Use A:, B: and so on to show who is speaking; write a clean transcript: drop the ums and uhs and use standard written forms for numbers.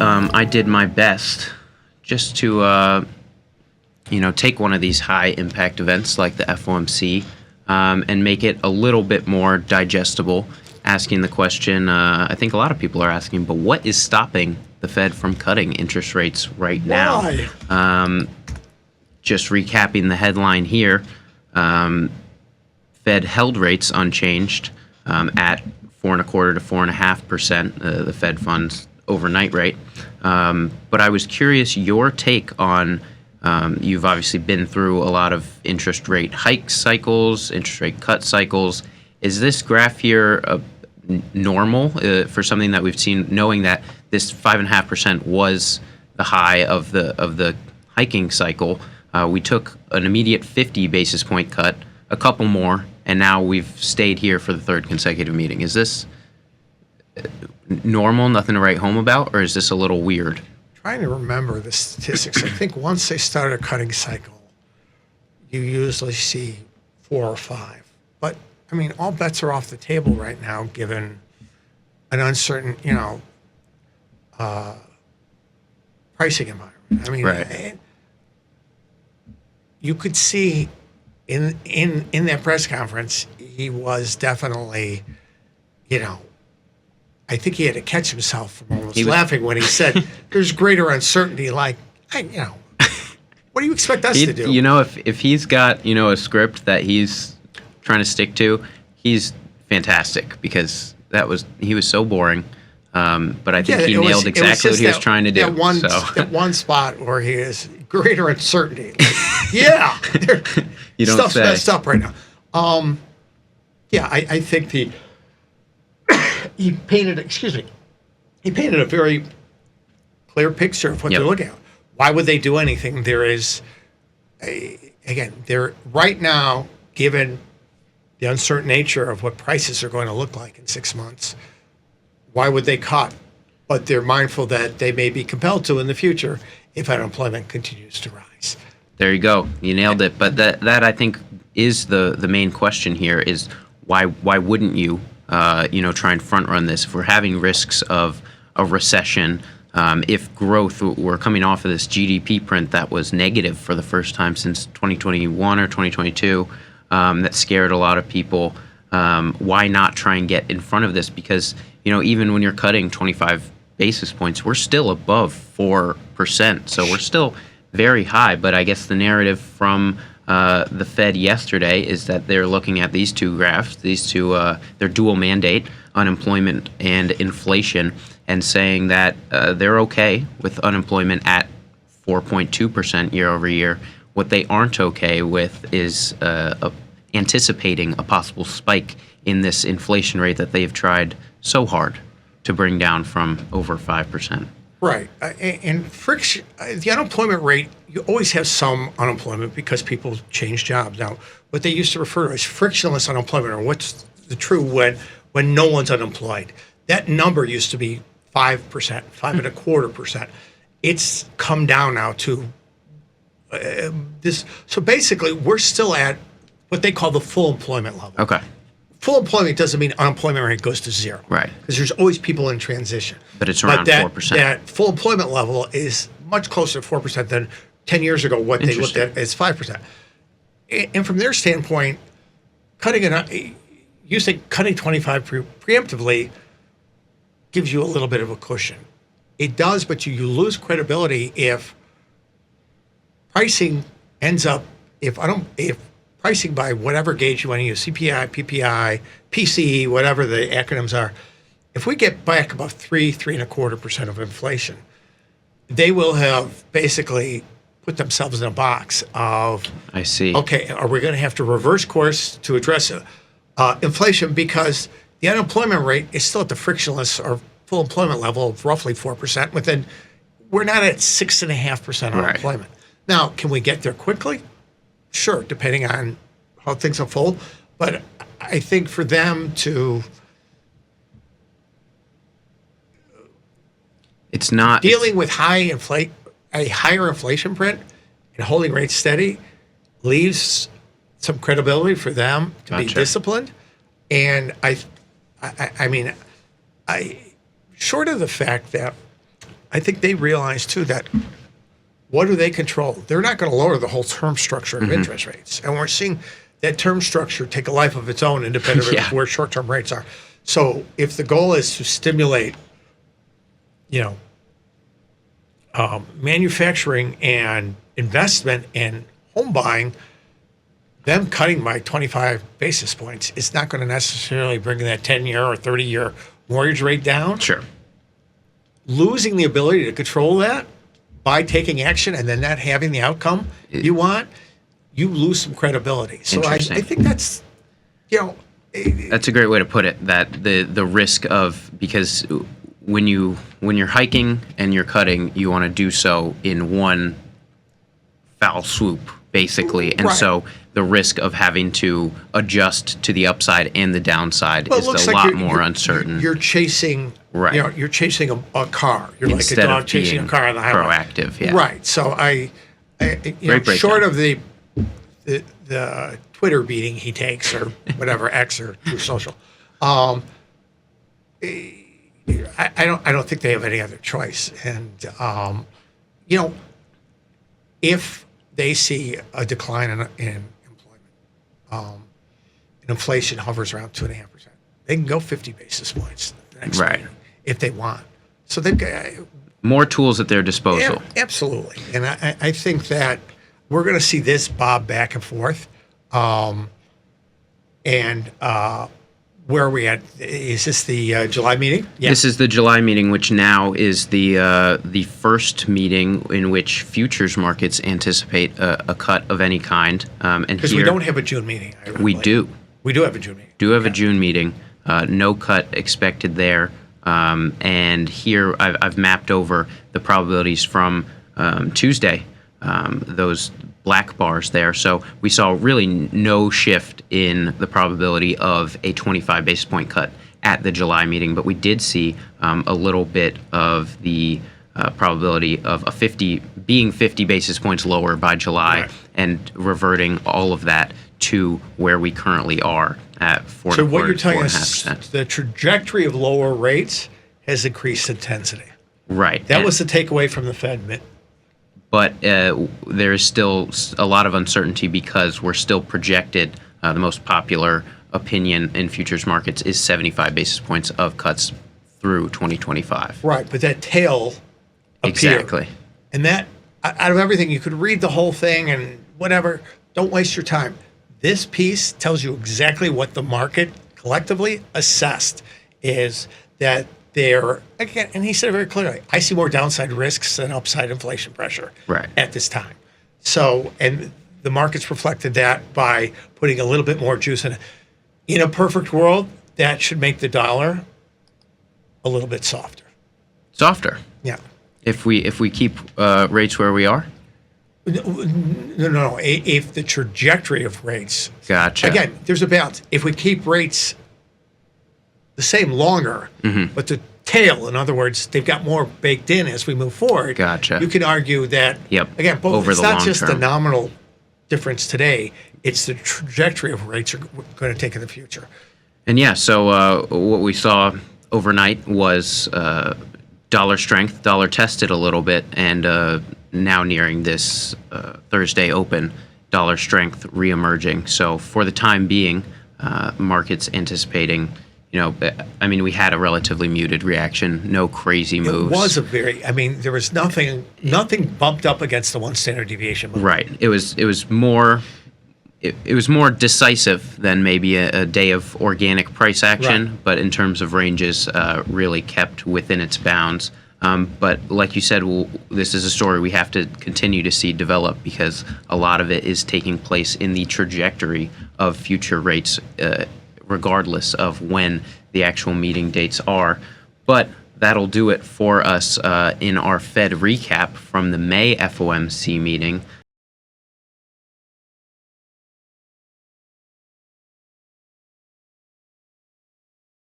A: I did my best just to, take one of these high impact events like the FOMC and make it a little bit more digestible. Asking the question, I think a lot of people are asking, but what is stopping the Fed from cutting interest rates right now?
B: Why?
A: Just recapping the headline here, Fed held rates unchanged at 4.25% to 4.5%, the Fed funds overnight rate. But I was curious your take on, you've obviously been through a lot of interest rate hike cycles, interest rate cut cycles. Is this graph here normal for something that we've seen, knowing that this 5.5% was the high of the hiking cycle? We took an immediate 50 basis point cut, a couple more, and now we've stayed here for the third consecutive meeting. Is this normal, nothing to write home about, or is this a little weird?
B: Trying to remember the statistics. I think once they start a cutting cycle, you usually see 4 or 5. But I mean, all bets are off the table right now, given an uncertain, pricing environment. I mean,
A: right.
B: You could see in that press conference, he was definitely, I think he had to catch himself from almost laughing when he said, "There's greater uncertainty." Like, what do you expect us to do?
A: If he's got a script that he's trying to stick to, he's fantastic, because he was so boring. But I think he nailed exactly what he was trying to do.
B: That one spot where he is greater uncertainty. Yeah,
A: you don't
B: stuff's
A: say.
B: Messed up right now. I think he painted a very clear picture of what they're looking at. Why would they do anything? There is they're right now, given the uncertain nature of what prices are going to look like in 6 months, why would they cut? But they're mindful that they may be compelled to in the future if unemployment continues to rise.
A: There you go. You nailed it. But that I think is the main question here is why wouldn't you try and front run this? If we're having risks of a recession, if growth, we're coming off of this GDP print that was negative for the first time since 2021 or 2022, that scared a lot of people. Why not try and get in front of this? Because even when you're cutting 25 basis points, we're still above 4%. So we're still very high. But I guess the narrative from the Fed yesterday is that they're looking at these two graphs, their dual mandate, unemployment and inflation, and saying that they're okay with unemployment at 4.2% year over year. What they aren't okay with is anticipating a possible spike in this inflation rate that they've tried so hard to bring down from over 5%.
B: Right. And friction, the unemployment rate, you always have some unemployment because people change jobs. Now, what they used to refer to as frictionless unemployment, or what's the true when no one's unemployed, that number used to be 5%, 5.25%. It's come down now to this. So basically, we're still at what they call the full employment level.
A: Okay.
B: Full employment doesn't mean unemployment rate goes to zero.
A: Right.
B: Because there's always people in transition.
A: But it's around 4%.
B: That full employment level is much closer to 4% than 10 years ago, what they looked at as 5%. And from their standpoint, cutting 25 preemptively gives you a little bit of a cushion. It does, but you lose credibility if pricing ends up, if pricing by whatever gauge you want to use, CPI, PPI, PCE, whatever the acronyms are, if we get back above 3.25% of inflation, they will have basically put themselves in a box of,
A: I see.
B: Okay, are we going to have to reverse course to address inflation, because the unemployment rate is still at the frictionless or full employment level of roughly 4%. Within, we're not at 6.5% unemployment. Right. Now, can we get there quickly? Sure, depending on how things unfold. But I think for them to,
A: it's not
B: dealing with a higher inflation print and holding rates steady leaves some credibility for them to be disciplined. And I mean, short of the fact that I think they realize too that what do they control? They're not going to lower the whole term structure of interest rates, and we're seeing that term structure take a life of its own, independent of where short-term rates are. So, if the goal is to stimulate, manufacturing and investment and home buying, them cutting by 25 basis points is not going to necessarily bring that 10-year or 30-year mortgage rate down.
A: Sure.
B: Losing the ability to control that by taking action and then not having the outcome you want, you lose some credibility. So I think that's,
A: that's a great way to put it. That the risk of, because when you're hiking and you're cutting, you want to do so in one foul swoop, basically, and so the risk of having to adjust to the upside and the downside is a lot more uncertain.
B: You're chasing, you're chasing a car. You're
A: Instead
B: like a dog chasing a car on the highway.
A: Proactive, yeah.
B: Right. So short of the Twitter beating he takes or whatever, X or True Social, I don't think they have any other choice. And if they see a decline in employment, and inflation hovers around 2.5%, they can go 50 basis points the next meeting if they want. So they've got
A: more tools at their disposal.
B: Absolutely, and I think that we're going to see this bob back and forth. Where are we at? Is this the July meeting?
A: Yeah. This is the July meeting, which now is the first meeting in which futures markets anticipate a cut of any kind. Because
B: we don't have a June meeting.
A: We do.
B: We do have a June meeting.
A: Do have a June meeting. No cut expected there. And here I've mapped over the probabilities from Tuesday, those black bars there. So we saw really no shift in the probability of a 25 basis point cut at the July meeting, but we did see a little bit of the probability of a 50 basis points lower by July, and reverting all of that to where we currently are at 4.25%.
B: So what you're telling us, the trajectory of lower rates has increased intensity.
A: Right.
B: That was the takeaway from the Fed.
A: But there is still a lot of uncertainty because we're still projected, the most popular opinion in futures markets is 75 basis points of cuts through 2025.
B: Right, but that tail appeared.
A: Exactly.
B: And that, out of everything, you could read the whole thing and whatever. Don't waste your time. This piece tells you exactly what the market collectively assessed is that there, again, and he said it very clearly, I see more downside risks than upside inflation pressure at this time. So, and the markets reflected that by putting a little bit more juice in it. In a perfect world, that should make the dollar a little bit softer.
A: Softer?
B: Yeah.
A: If we keep rates where we are?
B: No. If the trajectory of rates.
A: Gotcha.
B: Again, there's a balance. If we keep rates the same longer, but the tail, in other words, they've got more baked in as we move forward.
A: Gotcha.
B: You can argue that, again, both,
A: over
B: it's
A: the
B: not
A: long
B: just
A: term.
B: the nominal difference today, it's the trajectory of rates are going to take in the future.
A: And yeah, so what we saw overnight was dollar strength, dollar tested a little bit, and now nearing this Thursday open, dollar strength reemerging. So for the time being, markets anticipating, we had a relatively muted reaction, no crazy moves.
B: It was there was nothing bumped up against the one standard deviation move.
A: Right. It was more decisive than maybe a day of organic price action, but in terms of ranges, really kept within its bounds. But like you said, this is a story we have to continue to see develop because a lot of it is taking place in the trajectory of future rates, regardless of when the actual meeting dates are. But that'll do it for us in our Fed recap from the May FOMC meeting.